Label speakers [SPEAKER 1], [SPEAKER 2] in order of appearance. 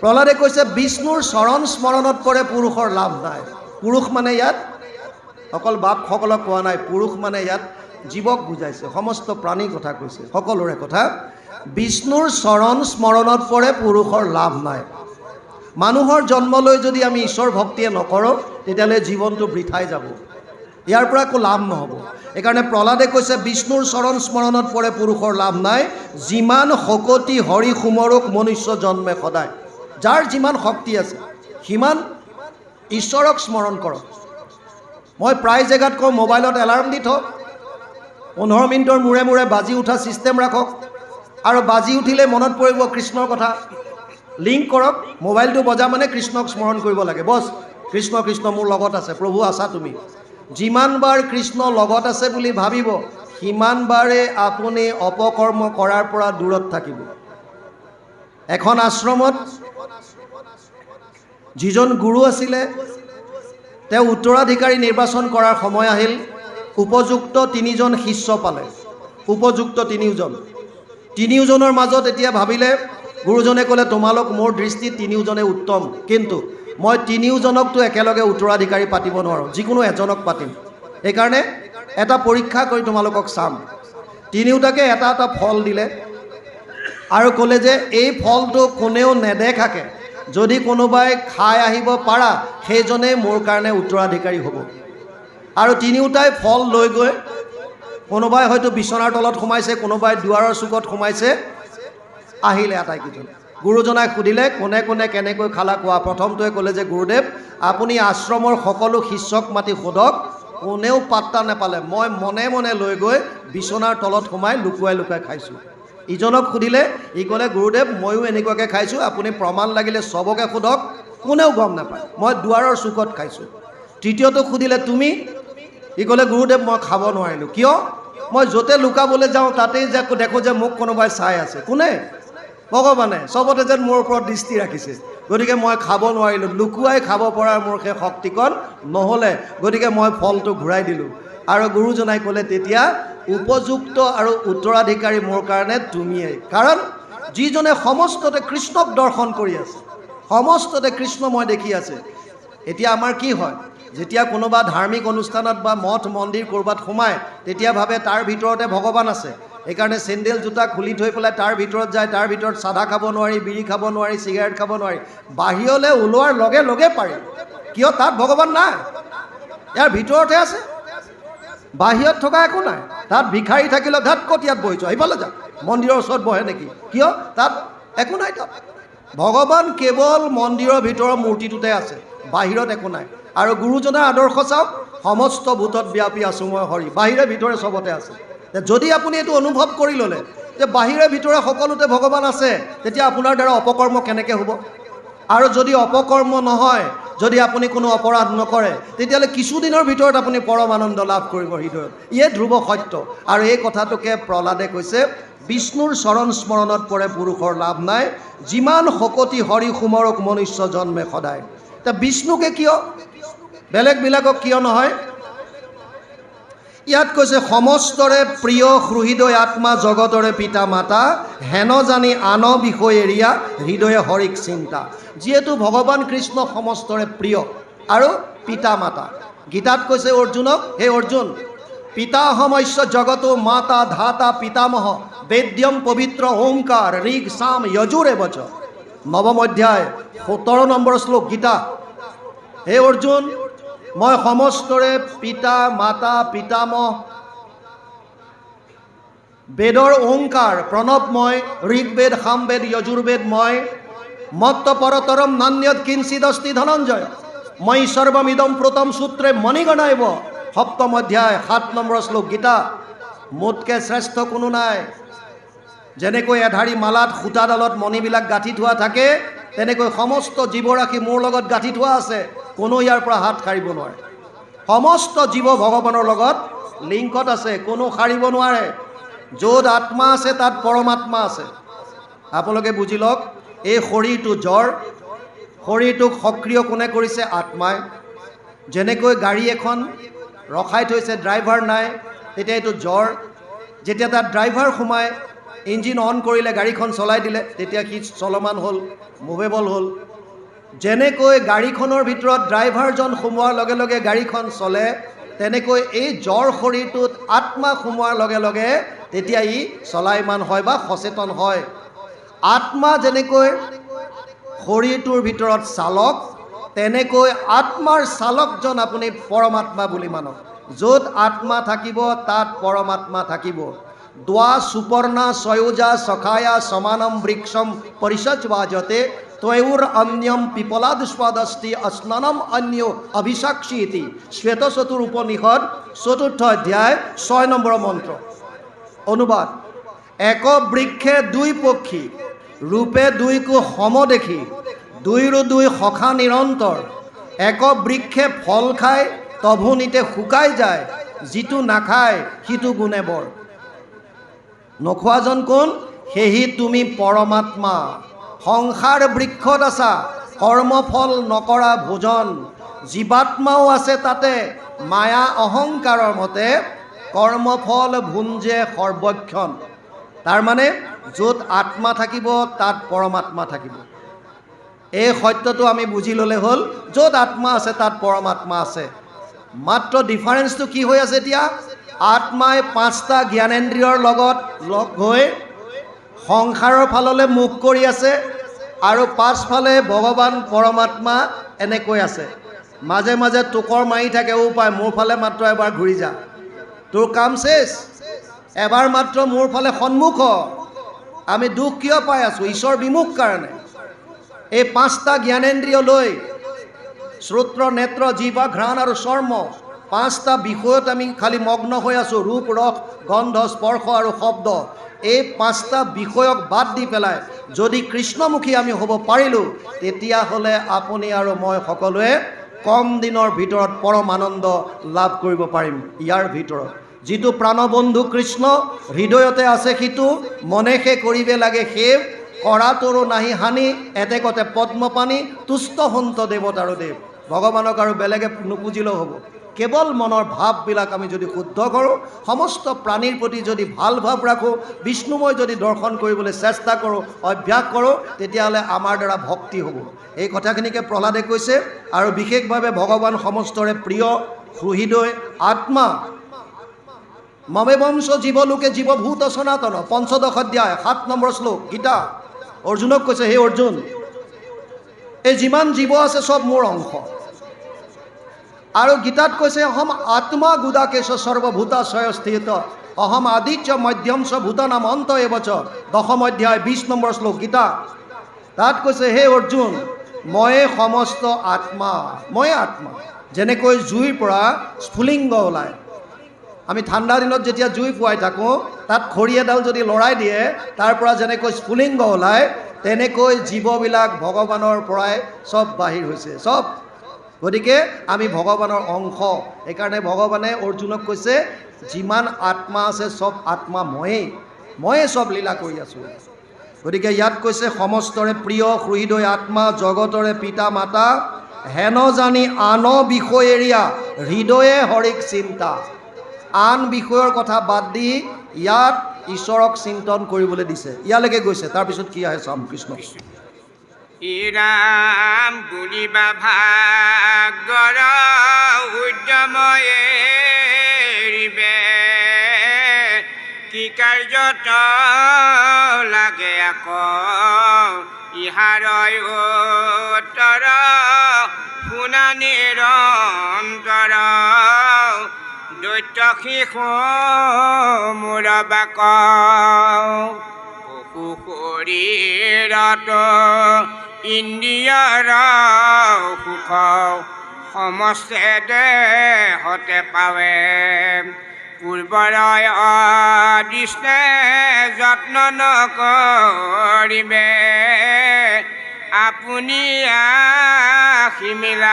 [SPEAKER 1] প্ৰহ্লাদে কৈছে বিষ্ণুৰ চৰণ স্মৰণত পৰে পুৰুষৰ লাভ নাই। পুৰুষ মানে ইয়াত অকল বাপসকলক কোৱা নাই, পুৰুষ মানে ইয়াত জীৱক বুজাইছে, সমস্ত প্ৰাণীৰ কথা কৈছে, সকলোৰে কথা। বিষ্ণুৰ চৰণ স্মৰণত পৰে পুৰুষৰ লাভ নাই। মানুহৰ জন্ম লৈ যদি আমি ঈশ্বৰ ভক্তিয়ে নকৰোঁ তেতিয়াহ'লে জীৱনটো বৃথাই যাব, ইয়াৰ পৰা একো লাভ নহ'ব। সেইকাৰণে প্ৰহ্লাদে কৈছে বিষ্ণুৰ চৰণ স্মৰণত পৰে পুৰুষৰ লাভ নাই। যিমান শকতি হৰি সুমৰক মনুষ্য জন্মে সদায়। যাৰ যিমান শক্তি আছে সিমান ঈশ্বৰক স্মৰণ কৰক। মই প্ৰায় জেগাত কওঁ মোবাইলত এলাৰ্ম দি থওক, 15 মিনিটৰ মূৰে মূৰে বাজি উঠা ছিষ্টেম ৰাখক, আৰু বাজি উঠিলে মনত পৰিব কৃষ্ণৰ কথা। লিংক কৰক, মোবাইলটো বজা মানে কৃষ্ণক স্মৰণ কৰিব লাগে। বছ কৃষ্ণ কৃষ্ণ মোৰ লগত আছে, প্ৰভু আছা তুমি। যিমানবাৰ কৃষ্ণ লগত আছে বুলি ভাবিব সিমানবাৰে আপুনি অপকৰ্ম কৰাৰ পৰা দূৰত থাকিব। এখন আশ্ৰমত যিজন গুৰু আছিলে তেওঁ উত্তৰাধিকাৰী নিৰ্বাচন কৰাৰ সময় আহিল। উপযুক্ত 3জন শিষ্য পালে, উপযুক্ত 3জনৰ মাজত এতিয়া ভাবিলে, গুৰুজনে ক'লে তোমালোক মোৰ দৃষ্টিত 3জনে উত্তম, কিন্তু মই 3জনকতো একেলগে উত্তৰাধিকাৰী পাতিব নোৱাৰোঁ, যিকোনো এজনক পাতিম। সেইকাৰণে এটা পৰীক্ষা কৰি তোমালোকক চাম। 3টাকে এটা এটা ফল দিলে আৰু ক'লে যে এই ফলটো কোনেও নেদেখাকে যদি কোনোবাই খাই আহিব পাৰা সেইজনেই মোৰ কাৰণে উত্তৰাধিকাৰী হ'ব। আৰু 3টাই ফল লৈ গৈ কোনোবাই হয়তো বিচনাৰ তলত সোমাইছে, কোনোবাই দুৱাৰৰ চুকত সোমাইছে। আহিলে আটাইকেইজন, গুৰুজনাই সুধিলে কোনে কোনে কেনেকৈ খালা কোৱা। প্ৰথমটোৱে ক'লে যে গুৰুদেৱ আপুনি আশ্ৰমৰ সকলো শিষ্যক মাতি সোধক, কোনেও পাত্তা নাপালে, মই মনে মনে লৈ গৈ বিচনাৰ তলত সোমাই লুকুৱাই লুকুৱাই খাইছোঁ। ইজনক সুধিলে, ই ক'লে গুৰুদেৱ ময়ো এনেকুৱাকৈ খাইছোঁ, আপুনি প্ৰমাণ লাগিলে চবকে সোধক, কোনেও গম নাপায়, মই দুৱাৰৰ চুকত খাইছোঁ। তৃতীয়টোক সুধিলে তুমি, ই ক'লে গুৰুদেৱ মই খাব নোৱাৰিলোঁ, কিয়? মই য'তে লুকাবলৈ যাওঁ তাতেই যে দেখোঁ যে মোক কোনোবাই চাই আছে। কোনে? ভগৱানে চবতে যেন মোৰ ওপৰত দৃষ্টি ৰাখিছে, গতিকে মই খাব নোৱাৰিলোঁ, লুকুৱাই খাব পৰাৰ মোৰ সেই শক্তিকণ নহ'লে, গতিকে মই ফলটো ঘূৰাই দিলোঁ। আৰু গুৰুজনাই ক'লে তেতিয়া উপযুক্ত আৰু উত্তৰাধিকাৰী মোৰ কাৰণে তুমিয়েই, কাৰণ যিজনে সমস্ততে কৃষ্ণক দৰ্শন কৰি আছে, সমস্ততে কৃষ্ণ মই দেখি আছে। এতিয়া আমাৰ কি হয়, যেতিয়া কোনোবা ধাৰ্মিক অনুষ্ঠানত বা মঠ মন্দিৰ ক'ৰবাত সোমায় তেতিয়া ভাবে তাৰ ভিতৰতে ভগৱান আছে। সেইকাৰণে চেণ্ডেল জোতা খুলি থৈ পেলাই তাৰ ভিতৰত যায়, তাৰ ভিতৰত চাধা খাব নোৱাৰি, বিড়ি খাব নোৱাৰি, চিগাৰেট খাব নোৱাৰি। বাহিৰলৈ ওলোৱাৰ লগে লগে পাৰি, কিয়? তাত ভগৱান নাই, ইয়াৰ ভিতৰতে আছে, বাহিৰত থকা একো নাই। তাত ভিখাৰী থাকিলেও ধাত ক'ত ইয়াত বহিছ, সেইফালে যা, মন্দিৰৰ ওচৰত বহে নেকি? কিয়? তাত একো নাই। তাত ভগৱান কেৱল মন্দিৰৰ ভিতৰৰ মূৰ্তিটোতে আছে, বাহিৰত একো নাই। আৰু গুৰুজনাৰ আদৰ্শ চাওক, সমস্ত ভূতত ব্যাপী আছোঁ মই হৰি, বাহিৰে ভিতৰে চবতে আছে। যদি আপুনি এইটো অনুভৱ কৰি ল'লে যে বাহিৰে ভিতৰে সকলোতে ভগৱান আছে, তেতিয়া আপোনাৰ দ্বাৰা অপকৰ্ম কেনেকৈ হ'ব? আৰু যদি অপকৰ্ম নহয়, যদি আপুনি কোনো অপৰাধ নকৰে, তেতিয়াহ'লে কিছুদিনৰ ভিতৰত আপুনি পৰম আনন্দ লাভ কৰিব হৃদয়ত। ইয়ে ধ্ৰুৱ সত্য। আৰু এই কথাটোকে প্ৰহ্লাদে কৈছে বিষ্ণুৰ চৰণ স্মৰণত পৰে পুৰুষৰ লাভ নাই। যিমান শকতি হৰি সুমৰক মনুষ্য জন্মে সদায়। এতিয়া বিষ্ণুকে কিয়, বেলেগবিলাকক কিয় নহয়? ইয়াত কৈছে সমস্তৰে প্ৰিয় হৃদয় আত্মা জগতৰে পিতা মাতা, হেন জানি আন বিষয় এৰিয়া হৃদয়ে হৰিক চিন্তা। যিহেতু ভগৱান কৃষ্ণ সমস্তৰে প্ৰিয় আৰু পিতা মাতা। গীতাত কৈছে অৰ্জুনক, হে অৰ্জুন পিতাহমস্য জগতো মাতা ধাতা পিতামহ বেদ্যম পবিত্ৰ ওংকাৰ ঋগ সাম যজুৰে বচ। 9ম অধ্যায় 17 নম্বৰ শ্লোক গীতা। হে অৰ্জুন মই সমস্তৰে পিতা মাতা পিতামহ, বেদৰ ওংকাৰ প্ৰণৱময়, ঋগবেদ সামবেদ যজুৰ্বেদ মই, মত্ত পৰতৰম নান্যত কিঞ্চিদস্তি ধনঞ্জয়, মই সৰ্বমিদম প্ৰতম সূত্ৰে মণিগণাইব। 7ম অধ্যায় 7 নম্বৰ শ্লোক গীতা। মোতকৈ শ্ৰেষ্ঠ কোনো নাই। যেনেকৈ এধাৰী মালাত সূতাডালত মণিবিলাক গাঁঠি থোৱা থাকে, তেনেকৈ সমস্ত জীৱৰাশি মোৰ লগত গাঁঠি থোৱা আছে, কোনো ইয়াৰ পৰা হাত সাৰিব নোৱাৰে। সমস্ত জীৱ ভগৱানৰ লগত লিংকত আছে, কোনো সাৰিব নোৱাৰে। য'ত আত্মা আছে তাত পৰমাত্মা আছে। আপোনালোকে বুজি লওক, এই শৰীৰটো জ্বৰ, শৰীৰটোক সক্ৰিয় কোনে কৰিছে? আত্মাই। যেনেকৈ গাড়ী এখন ৰখাই থৈছে, ড্ৰাইভাৰ নাই, তেতিয়া এইটো জ্বৰ। যেতিয়া তাত ড্ৰাইভাৰ সোমায় ইঞ্জিন অন কৰিলে গাড়ীখন চলাই দিলে, তেতিয়া সি চলমান হ'ল, মুভেবল হ'ল। যেনেকৈ গাড়ীখনৰ ভিতৰত ড্ৰাইভাৰজন সোমোৱাৰ লগে লগে গাড়ীখন চলে, তেনেকৈ এই জড় শৰীৰটোত আত্মা সোমোৱাৰ লগে লগে তেতিয়া ই চলায়মান হয় বা সচেতন হয়। আত্মা যেনেকৈ শৰীৰটোৰ ভিতৰত চালক, তেনেকৈ আত্মাৰ চালকজন আপুনি পৰমাত্মা বুলি মানক। য'ত আত্মা থাকিব তাত পৰমাত্মা থাকিব। দ্বা সুপৰ্ণা সয়োজা সখায়া সমানম বৃক্ষম পৰিসজ্বাজতে তয়ুৰ অন্যম পিপলাদুষ্পাদস্তি অস্নানম অন্য অভিসাক্ষী ইতি। শ্বেতচতুৰ উপনিষদ ৪ৰ্থ অধ্যায় ৬ নম্বৰ মন্ত্ৰ। অনুবাদ: এক বৃক্ষে দুই পক্ষী, ৰূপে দুইকো সম দেখি, দুইৰো দুই সখা নিৰন্তৰ। এক বৃক্ষে ফল খায়, তভু নিতে শুকাই যায়, যিটো নাখায় সিটো গুণে বৰ। নোখোৱাজন কোন? সেহি তুমি পৰমাত্মা। সংসাৰ বৃক্ষত আছা, কৰ্মফল নকৰা ভোজন। জীৱাত্মাও আছে তাতে, মায়া অহংকাৰৰ মতে, কৰ্মফল ভুঞ্জে সৰ্বক্ষণ। তাৰমানে য'ত আত্মা থাকিব তাত পৰমাত্মা থাকিব। এই সত্যটো আমি বুজি ল'লে হ'ল, য'ত আত্মা আছে তাত পৰমাত্মা আছে। মাত্ৰ ডিফাৰেঞ্চটো কি হৈ আছে এতিয়া? আত্মাই 5টা জ্ঞানেন্দ্ৰিয়ৰ লগত লগ হৈ সংসাৰৰ ফাললৈ মুখ কৰি আছে, আৰু পাছফালে ভগৱান পৰমাত্মা এনেকৈ আছে। মাজে মাজে টোকৰ মাৰি থাকে, ও পায় মোৰ ফালে মাত্ৰ এবাৰ ঘূৰি যা, তোৰ কাম চেছ, এবাৰ মাত্ৰ মোৰ ফালে সন্মুখ হ। আমি দুখ কিয় পাই আছোঁ? ঈশ্বৰ বিমুখ কাৰণে। এই 5টা জ্ঞানেন্দ্ৰিয় লৈ শ্ৰোত্ৰ, নেত্ৰ, জিহ্বা, ঘ্ৰাণ আৰু চৰ্ম, 5টা বিষয়ত আমি খালি মগ্ন হৈ আছোঁ। ৰূপ, ৰস, গন্ধ, স্পৰ্শ আৰু শব্দ। এই 5টা বিষয়ক বাদ দি পেলাই যদি কৃষ্ণমুখী আমি হ'ব পাৰিলোঁ, তেতিয়াহ'লে আপুনি আৰু মই সকলোৱে কম দিনৰ ভিতৰত পৰম আনন্দ লাভ কৰিব পাৰিম। ইয়াৰ ভিতৰত যিটো প্ৰাণবন্ধু কৃষ্ণ হৃদয়তে আছে, সিটো মনেষে কৰিবে লাগে সেৱ, কৰাটোৰো নাহি হানি, এতেকতে পদ্মপানী, তুষ্ট সন্ত দেৱতাৰো দেৱ। ভগৱানক আৰু বেলেগে নুপুজিলেও হ'ব, কেৱল মনৰ ভাৱবিলাক আমি যদি শুদ্ধ কৰোঁ, সমস্ত প্ৰাণীৰ প্ৰতি যদি ভাল ভাৱ ৰাখোঁ, বিষ্ণুময় যদি দৰ্শন কৰিবলৈ চেষ্টা কৰোঁ, অভ্যাস কৰোঁ, তেতিয়াহ'লে আমাৰ দ্বাৰা ভক্তি হ'ব। এই কথাখিনিকে প্ৰহ্লাদে কৈছে। আৰু বিশেষভাৱে ভগৱান সমস্তৰে প্ৰিয় হৃদয় আত্মা। মমে বংশ জীৱলোকে জীৱভূত সনাতন, ৫ম অধ্যায় ৭ নম্বৰ শ্লোক, গীতা। অৰ্জুনক কৈছে, হে অৰ্জুন, এই যিমান জীৱ আছে চব মোৰ অংশ। আৰু গীতাত কৈছে, অহম আত্মা গুদাকেশ সৰ্বভূতাশয় স্থিত, অহম আদিত্য মধ্যম চ ভূতানাম অন্ত এবচ। ১০ম অধ্যায় ২০ নম্বৰ শ্লোক, গীতা। তাত কৈছে, হে অৰ্জুন, ময়ে সমস্ত আত্মা, ময়ে আত্মা। যেনেকৈ জুইৰ পৰা স্ফুলিংগ ওলায়, আমি ঠাণ্ডা দিনত যেতিয়া জুই ফুৱাই থাকোঁ, তাত খৰি এডাল যদি লৰাই দিয়ে, তাৰ পৰা যেনেকৈ স্ফুলিংগ ওলায়, তেনেকৈ জীৱবিলাক ভগৱানৰ পৰাই চব বাহিৰ হৈছে, চব। গতিকে আমি ভগৱানৰ অংশ। সেইকাৰণে ভগৱানে অৰ্জুনক কৈছে, যিমান আত্মা আছে চব আত্মা ময়ে চব লীলা কৰি আছোঁ। গতিকে ইয়াত কৈছে, সমস্তৰে প্ৰিয় হৃদয় আত্মা, জগতৰে পিতা মাতা, হেন জানি আন বিষয় এৰিয়া, হৃদয়ে হৰিক চিন্তা। আন বিষয়ৰ কথা বাদ দি ইয়াত ঈশ্বৰক চিন্তন কৰিবলৈ দিছে। ইয়ালৈকে গৈছে, তাৰপিছত কি আহে চাম। কৃষ্ণ
[SPEAKER 2] ইৰাম বুলিবা ভাগৰ উদ্যময়েৰিবে, কি কাৰ্যত লাগে আকৌ ইহাৰয় উত্তৰ, শুনা নিৰন্তৰ দৈত্য শিশু মোৰ বাক। পশু শৰীৰত ইন্দ্ৰিয়ৰ সুখ, সমস্তে দেহতে পাৱে, পূৰ্বৰয় দৃষ্টে যত্ন নকৰিবে, আপুনি আহি মিলা